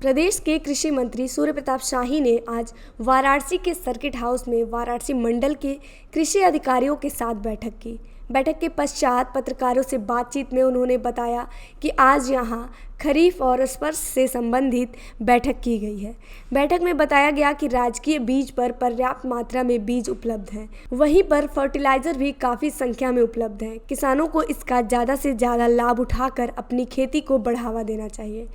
प्रदेश के कृषि मंत्री सूर्य प्रताप शाही ने आज वाराणसी के सर्किट हाउस में वाराणसी मंडल के कृषि अधिकारियों के साथ बैठक की। बैठक के पश्चात पत्रकारों से बातचीत में उन्होंने बताया कि आज यहां खरीफ और स्पर्श से संबंधित बैठक की गई है। बैठक में बताया गया कि राजकीय बीज पर पर्याप्त मात्रा में बीज उपलब्ध हैं, वहीं पर फर्टिलाइजर भी काफ़ी संख्या में उपलब्ध है। किसानों को इसका ज़्यादा से ज़्यादा लाभ उठाकर अपनी खेती को बढ़ावा देना चाहिए।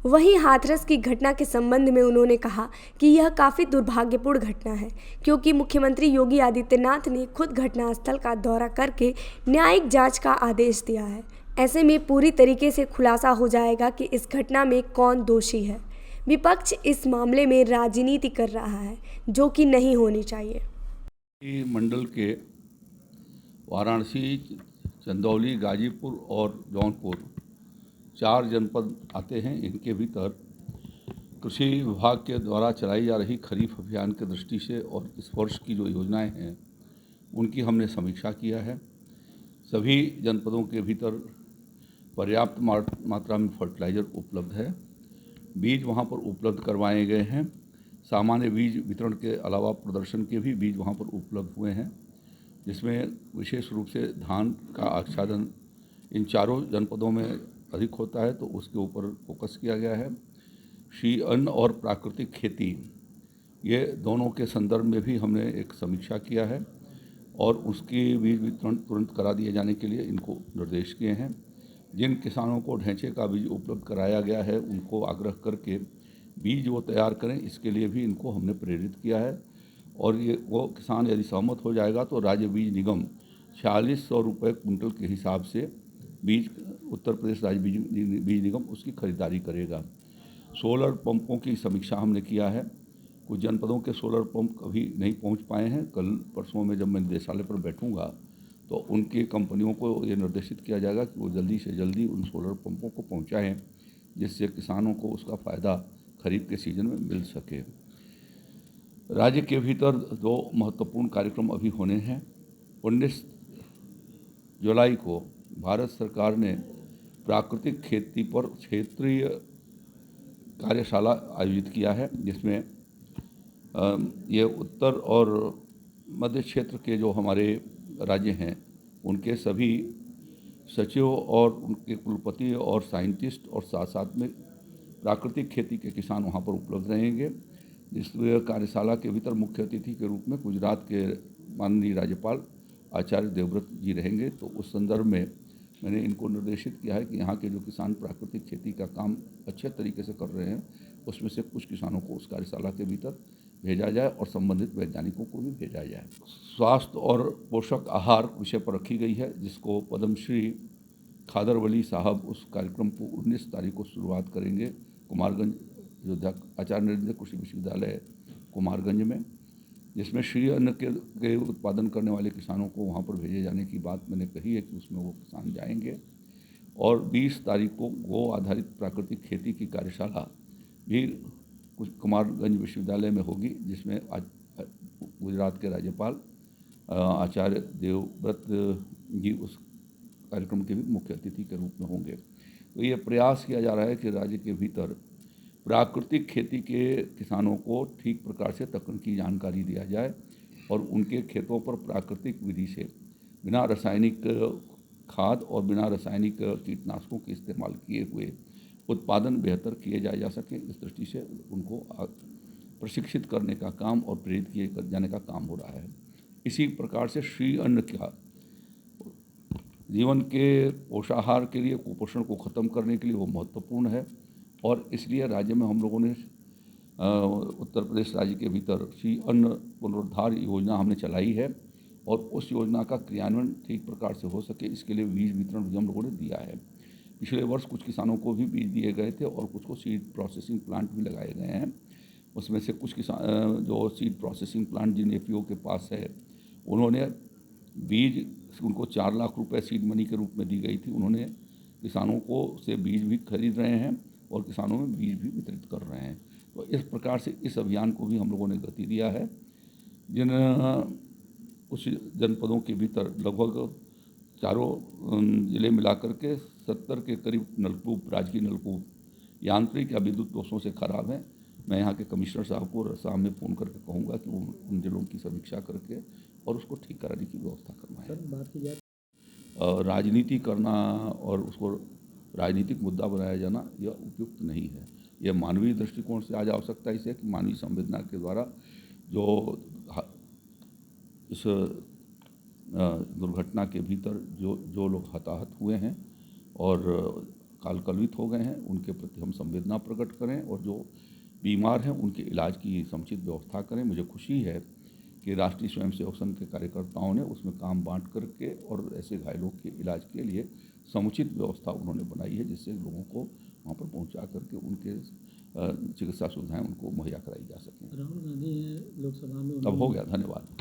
वहीं हाथरस की घटना के संबंध में उन्होंने कहा कि यह काफ़ी दुर्भाग्यपूर्ण घटना है, क्योंकि मुख्यमंत्री योगी आदित्यनाथ ने खुद घटनास्थल का दौरा करके न्यायिक जांच का आदेश दिया है। ऐसे में पूरी तरीके से खुलासा हो जाएगा कि इस घटना में कौन दोषी है। विपक्ष इस मामले में राजनीति कर रहा है, जो कि नहीं होनी चाहिए। मंडल के वाराणसी, चंदौली, गाजीपुर और जौनपुर 4 जनपद आते हैं। इनके भीतर कृषि विभाग के द्वारा चलाई जा रही खरीफ अभियान के दृष्टि से और इस वर्ष की जो योजनाएं हैं उनकी हमने समीक्षा किया है। सभी जनपदों के भीतर पर्याप्त मात्रा में फर्टिलाइज़र उपलब्ध है। बीज वहां पर उपलब्ध करवाए गए हैं। सामान्य बीज वितरण के अलावा प्रदर्शन के भी बीज वहां पर उपलब्ध हुए हैं, जिसमें विशेष रूप से धान का आच्छादन इन चारों जनपदों में अधिक होता है, तो उसके ऊपर फोकस किया गया है। श्री अन्न और प्राकृतिक खेती, ये दोनों के संदर्भ में भी हमने एक समीक्षा किया है और उसकी बीज वितरण तुरंत करा दिए जाने के लिए इनको निर्देश किए हैं। जिन किसानों को ढैंचे का बीज उपलब्ध कराया गया है उनको आग्रह करके बीज वो तैयार करें, इसके लिए भी इनको हमने प्रेरित किया है। और ये वो किसान यदि सहमत हो जाएगा तो राज्य बीज निगम 4600 रुपये कुंटल के हिसाब से बीज, उत्तर प्रदेश राज्य बीज निगम उसकी खरीदारी करेगा। सोलर पंपों की समीक्षा हमने किया है। कुछ जनपदों के सोलर पंप अभी नहीं पहुंच पाए हैं। कल परसों में जब मैं निदेशालय पर बैठूंगा तो उनकी कंपनियों को ये निर्देशित किया जाएगा कि वो जल्दी से जल्दी उन सोलर पंपों को पहुंचाएं, जिससे किसानों को उसका फ़ायदा खरीफ के सीजन में मिल सके। राज्य के भीतर 2 महत्वपूर्ण कार्यक्रम अभी होने हैं। 19 जुलाई को भारत सरकार ने प्राकृतिक खेती पर क्षेत्रीय कार्यशाला आयोजित किया है, जिसमें ये उत्तर और मध्य क्षेत्र के जो हमारे राज्य हैं उनके सभी सचिव और उनके कुलपति और साइंटिस्ट और साथ साथ में प्राकृतिक खेती के किसान वहाँ पर उपलब्ध रहेंगे। इस कार्यशाला के भीतर मुख्य अतिथि के रूप में गुजरात के माननीय राज्यपाल आचार्य देवव्रत जी रहेंगे। तो उस संदर्भ में मैंने इनको निर्देशित किया है कि यहाँ के जो किसान प्राकृतिक खेती का काम अच्छे तरीके से कर रहे हैं उसमें से कुछ किसानों को उस कार्यशाला के भीतर भेजा जाए और संबंधित वैज्ञानिकों को भी भेजा जाए। स्वास्थ्य और पोषक आहार विषय पर रखी गई है, जिसको पद्मश्री खादरवली साहब उस कार्यक्रम को 19 तारीख को शुरुआत करेंगे कुमारगंज, अयोध्या आचार्य नरेंद्र कृषि विश्वविद्यालय कुमारगंज में, जिसमें श्री अन्न के उत्पादन करने वाले किसानों को वहाँ पर भेजे जाने की बात मैंने कही है कि उसमें वो किसान जाएंगे। और 20 तारीख को गो आधारित प्राकृतिक खेती की कार्यशाला भी कुछ कुमारगंज विश्वविद्यालय में होगी, जिसमें आज गुजरात के राज्यपाल आचार्य देवव्रत जी उस कार्यक्रम के भी मुख्य अतिथि के रूप में होंगे। तो ये प्रयास किया जा रहा है कि राज्य के भीतर प्राकृतिक खेती के किसानों को ठीक प्रकार से तकनीकी जानकारी दिया जाए और उनके खेतों पर प्राकृतिक विधि से बिना रासायनिक खाद और बिना रासायनिक कीटनाशकों के इस्तेमाल किए हुए उत्पादन बेहतर किए जा सके। इस दृष्टि से उनको प्रशिक्षित करने का काम और प्रेरित किए जाने का काम हो रहा है। इसी प्रकार से श्री अन्न का जीवन के पोषाहार के लिए, कुपोषण को ख़त्म करने के लिए वो महत्वपूर्ण है और इसलिए राज्य में हम लोगों ने उत्तर प्रदेश राज्य के भीतर श्री अन्न पुनरुद्धार योजना हमने चलाई है और उस योजना का क्रियान्वयन ठीक प्रकार से हो सके इसके लिए बीज वितरण भी हम लोगों ने दिया है। पिछले वर्ष कुछ किसानों को भी बीज दिए गए थे और कुछ को सीड प्रोसेसिंग प्लांट भी लगाए गए हैं। उसमें से कुछ किसान जो सीड प्रोसेसिंग प्लांट जिन एफपीओ के पास है, उन्होंने बीज, उनको 4 लाख रुपए सीड मनी के रूप में दी गई थी, उन्होंने किसानों को से बीज भी खरीद रहे हैं और किसानों में बीज भी वितरित कर रहे हैं। तो इस प्रकार से इस अभियान को भी हम लोगों ने गति दिया है। जिन कुछ जनपदों के भीतर लगभग चारों जिले मिलाकर के 70 के करीब नलकूप, राजकीय नलकूप यांत्रिक या विद्युत दोषों से खराब हैं। मैं यहाँ के कमिश्नर साहब को सामने फ़ोन करके कहूँगा कि वो उन जिलों की समीक्षा करके और उसको ठीक कराने की व्यवस्था करवाएं। सर बात की जाए राजनीति करना और उसको राजनीतिक मुद्दा बनाया जाना यह उपयुक्त नहीं है। यह मानवीय दृष्टिकोण से आज आवश्यकता इसे कि मानवीय संवेदना के द्वारा जो इस दुर्घटना के भीतर जो लोग हताहत हुए हैं और कालकलवित हो गए हैं उनके प्रति हम संवेदना प्रकट करें और जो बीमार हैं उनके इलाज की समुचित व्यवस्था करें। मुझे खुशी है कि राष्ट्रीय स्वयंसेवक संघ के कार्यकर्ताओं ने उसमें काम बांट करके और ऐसे घायलों के इलाज के लिए समुचित व्यवस्था उन्होंने बनाई है, जिससे लोगों को वहाँ पर पहुँचा करके उनके चिकित्सा सुविधाएं उनको मुहैया कराई जा सकें। राहुल गांधी हैं लोकसभा में, अब हो गया, धन्यवाद।